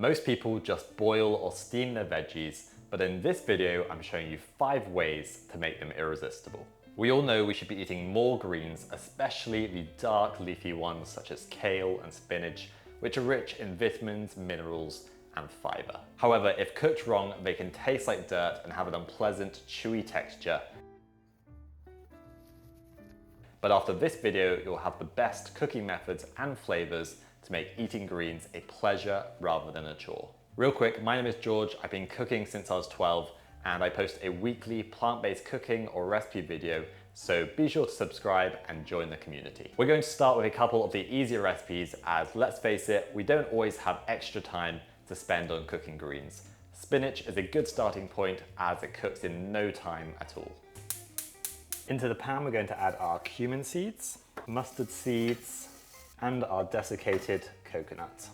Most people just boil or steam their veggies, but in this video, I'm showing you 5 ways to make them irresistible. We all know we should be eating more greens, especially the dark leafy ones such as kale and spinach, which are rich in vitamins, minerals, and fiber. However, if cooked wrong, they can taste like dirt and have an unpleasant, chewy texture. But after this video, you'll have the best cooking methods and flavors to make eating greens a pleasure rather than a chore. Real quick, my name is George. I've been cooking since I was 12, and I post a weekly plant-based cooking or recipe video, so be sure to subscribe and join the community. We're going to start with a couple of the easier recipes, as let's face it, we don't always have extra time to spend on cooking greens. Spinach is a good starting point as it cooks in no time at all. Into the pan, we're going to add our cumin seeds, mustard seeds, and our desiccated coconut.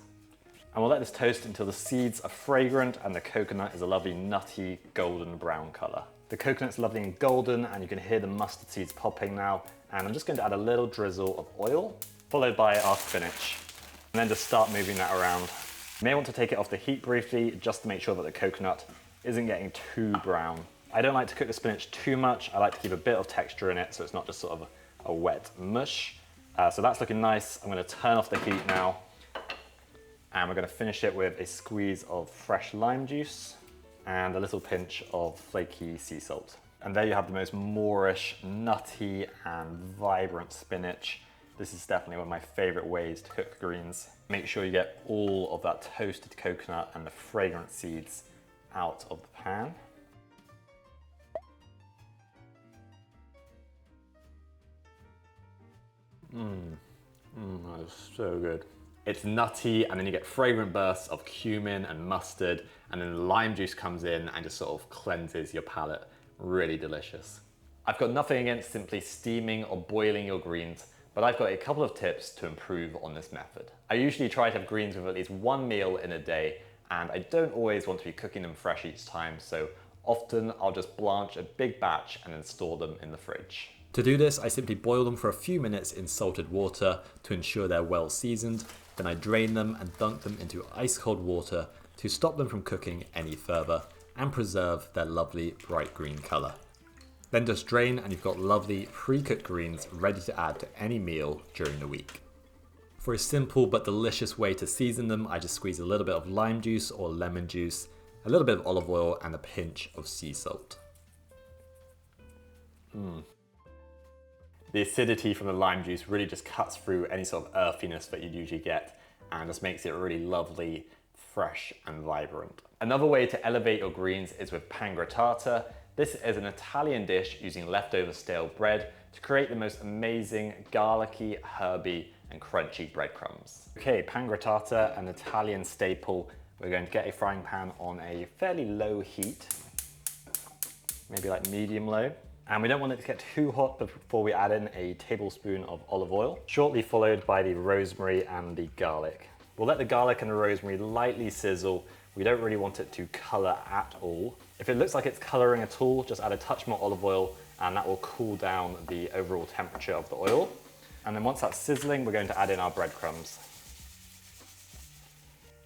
And we'll let this toast until the seeds are fragrant and the coconut is a lovely nutty golden brown color. The coconut's lovely and golden, and you can hear the mustard seeds popping now. And I'm just going to add a little drizzle of oil, followed by our spinach. And then just start moving that around. You may want to take it off the heat briefly, just to make sure that the coconut isn't getting too brown. I don't like to cook the spinach too much. I like to keep a bit of texture in it, so it's not just sort of a wet mush. So that's looking nice. I'm going to turn off the heat now. And we're going to finish it with a squeeze of fresh lime juice and a little pinch of flaky sea salt. And there you have the most Moorish, nutty and vibrant spinach. This is definitely one of my favorite ways to cook greens. Make sure you get all of that toasted coconut and the fragrant seeds out of the pan. That is so good. It's nutty, and then you get fragrant bursts of cumin and mustard, and then the lime juice comes in and just sort of cleanses your palate. Really delicious. I've got nothing against simply steaming or boiling your greens, but I've got a couple of tips to improve on this method. I usually try to have greens with at least one meal in a day, and I don't always want to be cooking them fresh each time, so often I'll just blanch a big batch and then store them in the fridge. To do this, I simply boil them for a few minutes in salted water to ensure they're well seasoned. Then I drain them and dunk them into ice cold water to stop them from cooking any further and preserve their lovely bright green colour. Then just drain, and you've got lovely pre-cooked greens ready to add to any meal during the week. For a simple but delicious way to season them, I just squeeze a little bit of lime juice or lemon juice, a little bit of olive oil, and a pinch of sea salt. The acidity from the lime juice really just cuts through any sort of earthiness that you'd usually get and just makes it really lovely, fresh and vibrant. Another way to elevate your greens is with Pangritata. This is an Italian dish using leftover stale bread to create the most amazing garlicky, herby and crunchy breadcrumbs. Okay, Pangritata, an Italian staple. We're going to get a frying pan on a fairly low heat, maybe like medium low. And we don't want it to get too hot before we add in a tablespoon of olive oil, shortly followed by the rosemary and the garlic. We'll let the garlic and the rosemary lightly sizzle. We don't really want it to color at all. If it looks like it's coloring at all, just add a touch more olive oil, and that will cool down the overall temperature of the oil. And then once that's sizzling, we're going to add in our breadcrumbs.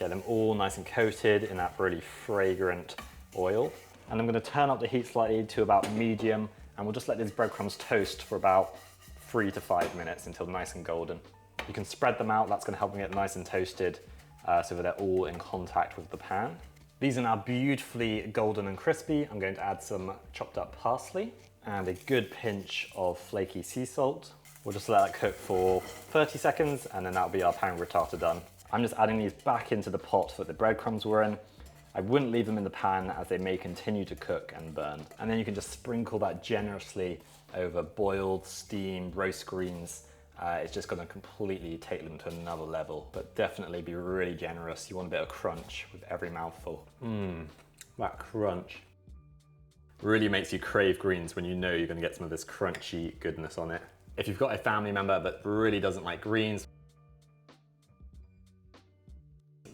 Get them all nice and coated in that really fragrant oil. And I'm going to turn up the heat slightly to about medium, and we'll just let these breadcrumbs toast for about 3 to 5 minutes until nice and golden. You can spread them out, that's going to help them get nice and toasted so that they're all in contact with the pan. These are now beautifully golden and crispy. I'm going to add some chopped up parsley and a good pinch of flaky sea salt. We'll just let that cook for 30 seconds, and then that'll be our Pangritata done. I'm just adding these back into the pot that the breadcrumbs were in. I wouldn't leave them in the pan, as they may continue to cook and burn. And then you can just sprinkle that generously over boiled, steamed, roast greens. It's just gonna completely take them to another level, but definitely be really generous. You want a bit of crunch with every mouthful. That crunch really makes you crave greens when you know you're gonna get some of this crunchy goodness on it. If you've got a family member that really doesn't like greens,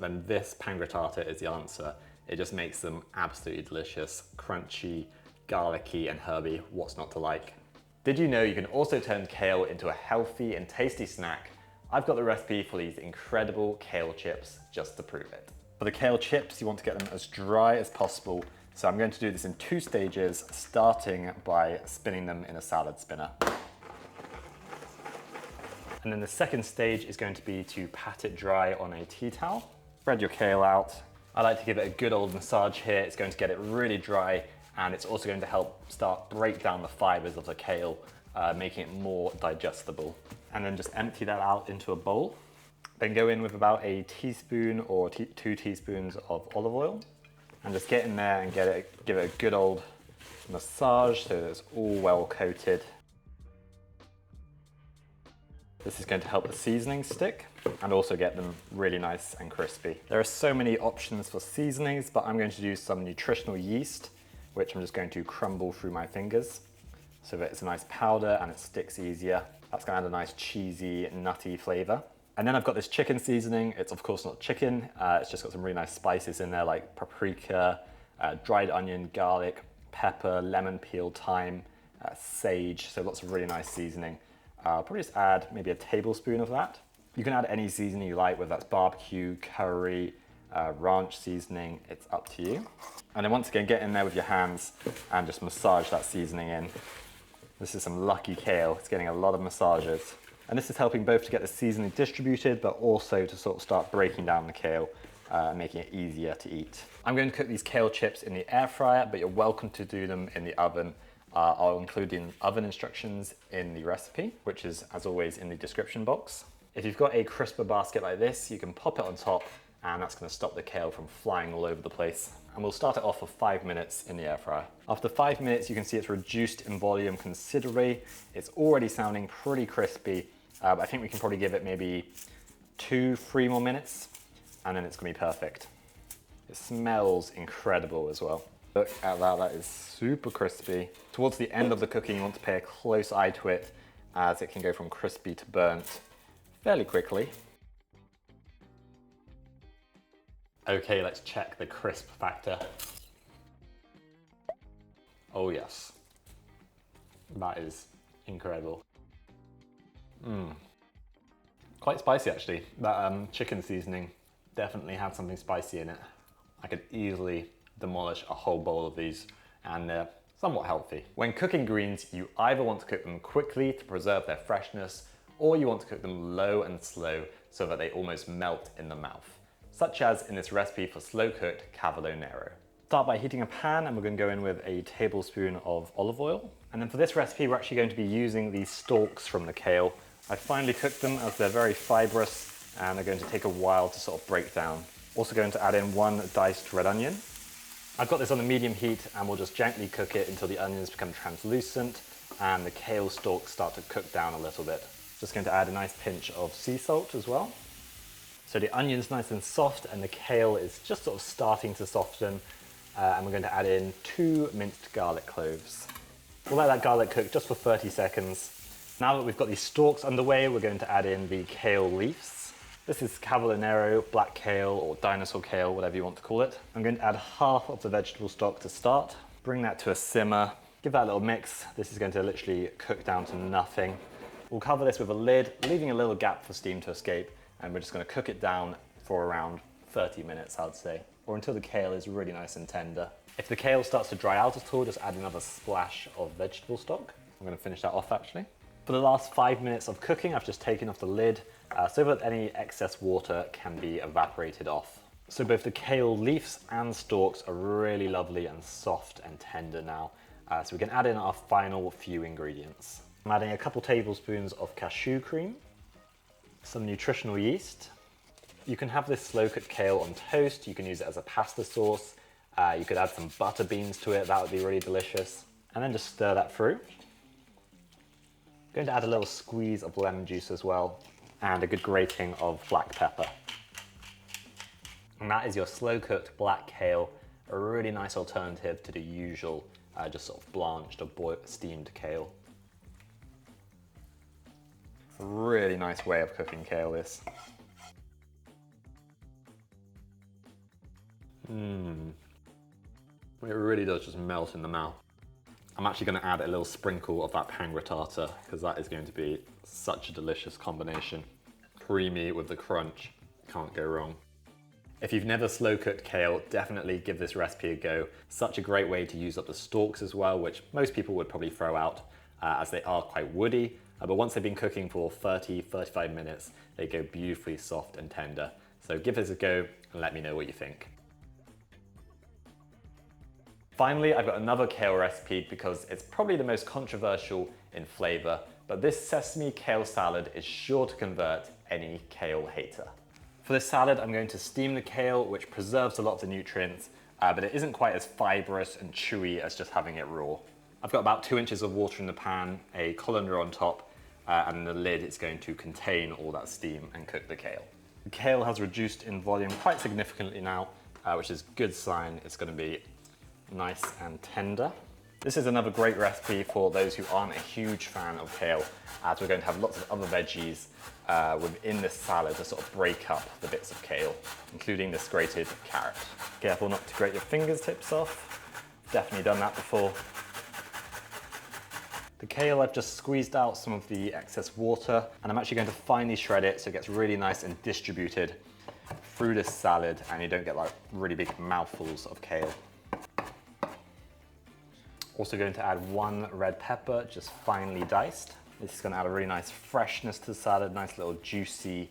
then this Pangritata is the answer. It just makes them absolutely delicious, crunchy, garlicky and herby. What's not to like? Did you know you can also turn kale into a healthy and tasty snack? I've got the recipe for these incredible kale chips just to prove it. For the kale chips, you want to get them as dry as possible. So I'm going to do this in 2 stages, starting by spinning them in a salad spinner. And then the second stage is going to be to pat it dry on a tea towel. Spread your kale out. I like to give it a good old massage here. It's going to get it really dry, and it's also going to help break down the fibers of the kale, making it more digestible. And then just empty that out into a bowl. Then go in with about a teaspoon or 2 teaspoons of olive oil, and just get in there and give it a good old massage so that it's all well coated. This is going to help the seasoning stick and also get them really nice and crispy. There are so many options for seasonings, but I'm going to use some nutritional yeast, which I'm just going to crumble through my fingers so that it's a nice powder and it sticks easier. That's going to add a nice cheesy, nutty flavor. And then I've got this chicken seasoning. It's of course not chicken. It's just got some really nice spices in there like paprika, dried onion, garlic, pepper, lemon peel, thyme, sage. So lots of really nice seasoning. I'll probably just add maybe a tablespoon of that. You can add any seasoning you like, whether that's barbecue, curry, ranch seasoning, it's up to you. And then once again, get in there with your hands and just massage that seasoning in. This is some lucky kale. It's getting a lot of massages. And this is helping both to get the seasoning distributed, but also to sort of start breaking down the kale, making it easier to eat. I'm going to cook these kale chips in the air fryer, but you're welcome to do them in the oven. I'll include the oven instructions in the recipe, which is, as always, in the description box. If you've got a crisper basket like this, you can pop it on top, and that's going to stop the kale from flying all over the place. And we'll start it off for 5 minutes in the air fryer. After 5 minutes, you can see it's reduced in volume considerably. It's already sounding pretty crispy. But I think we can probably give it maybe 2-3 more minutes, and then it's going to be perfect. It smells incredible as well. Look at that, that is super crispy. Towards the end of the cooking, you want to pay a close eye to it, as it can go from crispy to burnt fairly quickly. Okay, let's check the crisp factor. Oh yes, that is incredible. Quite spicy actually. That chicken seasoning definitely had something spicy in it. I could easily demolish a whole bowl of these, and they're somewhat healthy. When cooking greens, you either want to cook them quickly to preserve their freshness, or you want to cook them low and slow so that they almost melt in the mouth, such as in this recipe for slow-cooked cavolo nero. Start by heating a pan, and we're going to go in with a tablespoon of olive oil. And then for this recipe, we're actually going to be using the stalks from the kale. I finely cooked them as they're very fibrous and they're going to take a while to sort of break down. Also going to add in 1 diced red onion. I've got this on a medium heat, and we'll just gently cook it until the onions become translucent and the kale stalks start to cook down a little bit. Just going to add a nice pinch of sea salt as well. So the onion's nice and soft and the kale is just sort of starting to soften, and we're going to add in 2 minced garlic cloves. We'll let that garlic cook just for 30 seconds. Now that we've got these stalks underway, we're going to add in the kale leaves. This is cavolo nero, black kale, or dinosaur kale, whatever you want to call it. I'm going to add half of the vegetable stock to start. Bring that to a simmer. Give that a little mix. This is going to literally cook down to nothing. We'll cover this with a lid, leaving a little gap for steam to escape, and we're just going to cook it down for around 30 minutes, I'd say, or until the kale is really nice and tender. If the kale starts to dry out at all, just add another splash of vegetable stock. I'm going to finish that off actually. For the last 5 minutes of cooking, I've just taken off the lid so that any excess water can be evaporated off. So both the kale leaves and stalks are really lovely and soft and tender now. So we can add in our final few ingredients. I'm adding a couple tablespoons of cashew cream, some nutritional yeast. You can have this slow-cooked kale on toast. You can use it as a pasta sauce. You could add some butter beans to it. That would be really delicious. And then just stir that through. I'm going to add a little squeeze of lemon juice as well, and a good grating of black pepper. And that is your slow-cooked black kale, a really nice alternative to the usual just sort of blanched or steamed kale. Really nice way of cooking kale, this. It really does just melt in the mouth. I'm actually going to add a little sprinkle of that Pangritata, because that is going to be such a delicious combination. Creamy with the crunch, can't go wrong. If you've never slow cooked kale, definitely give this recipe a go. Such a great way to use up the stalks as well, which most people would probably throw out as they are quite woody. But once they've been cooking for 30-35 minutes, they go beautifully soft and tender. So give this a go and let me know what you think. Finally, I've got another kale recipe because it's probably the most controversial in flavor, but this sesame kale salad is sure to convert any kale hater. For this salad, I'm going to steam the kale, which preserves a lot of the nutrients, but it isn't quite as fibrous and chewy as just having it raw. I've got about 2 inches of water in the pan, a colander on top, and the lid is going to contain all that steam and cook the kale. The kale has reduced in volume quite significantly now, which is a good sign it's going to be nice and tender. This is another great recipe for those who aren't a huge fan of kale, as we're going to have lots of other veggies within this salad to sort of break up the bits of kale, including this grated carrot. Careful not to grate your fingertips off. Definitely done that before. The kale, I've just squeezed out some of the excess water, and I'm actually going to finely shred it so it gets really nice and distributed through this salad, and you don't get like really big mouthfuls of kale. Also going to add 1 red pepper, just finely diced. This is going to add a really nice freshness to the salad, nice little juicy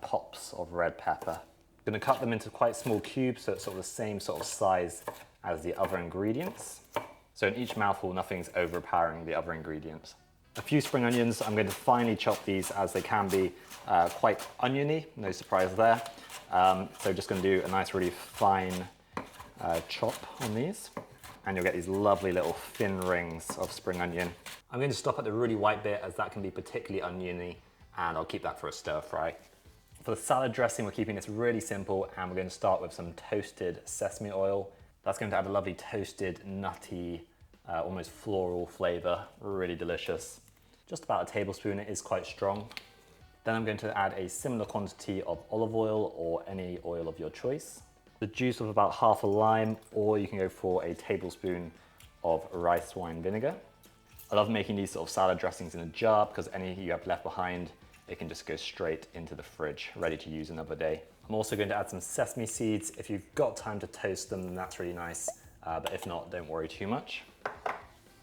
pops of red pepper. I'm going to cut them into quite small cubes so it's sort of the same sort of size as the other ingredients. So in each mouthful, nothing's overpowering the other ingredients. A few spring onions, I'm going to finely chop these as they can be quite oniony, no surprise there. So just going to do a nice really fine chop on these. And you'll get these lovely little thin rings of spring onion. I'm going to stop at the really white bit as that can be particularly oniony, and I'll keep that for a stir fry. For the salad dressing, we're keeping this really simple, and we're going to start with some toasted sesame oil. That's going to add a lovely toasted, nutty, almost floral flavor, really delicious. Just about a tablespoon, it is quite strong. Then I'm going to add a similar quantity of olive oil or any oil of your choice. The juice of about half a lime, or you can go for a tablespoon of rice wine vinegar. I love making these sort of salad dressings in a jar because any you have left behind, it can just go straight into the fridge, ready to use another day. I'm also going to add some sesame seeds. If you've got time to toast them, then that's really nice. But if not, don't worry too much.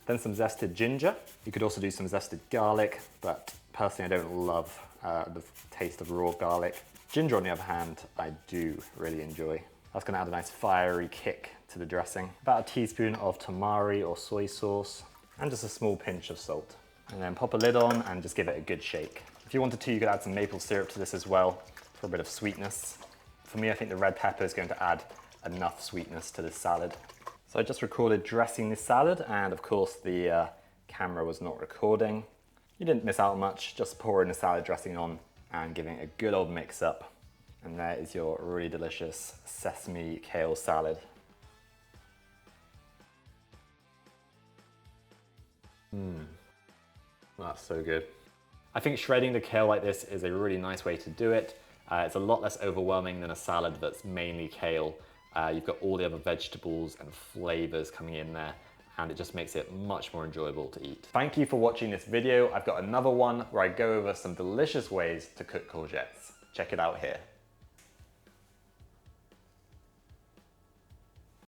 Then some zested ginger. You could also do some zested garlic, but personally I don't love the taste of raw garlic. Ginger, on the other hand, I do really enjoy. That's going to add a nice fiery kick to the dressing. About a teaspoon of tamari or soy sauce, and just a small pinch of salt. And then pop a lid on and just give it a good shake. If you wanted to, you could add some maple syrup to this as well for a bit of sweetness. For me, I think the red pepper is going to add enough sweetness to this salad. So I just recorded dressing this salad, and of course the camera was not recording. You didn't miss out much, just pouring the salad dressing on and giving it a good old mix up. And there is your really delicious sesame kale salad. That's so good. I think shredding the kale like this is a really nice way to do it. It's a lot less overwhelming than a salad that's mainly kale. You've got all the other vegetables and flavors coming in there, and it just makes it much more enjoyable to eat. Thank you for watching this video. I've got another one where I go over some delicious ways to cook courgettes. Check it out here.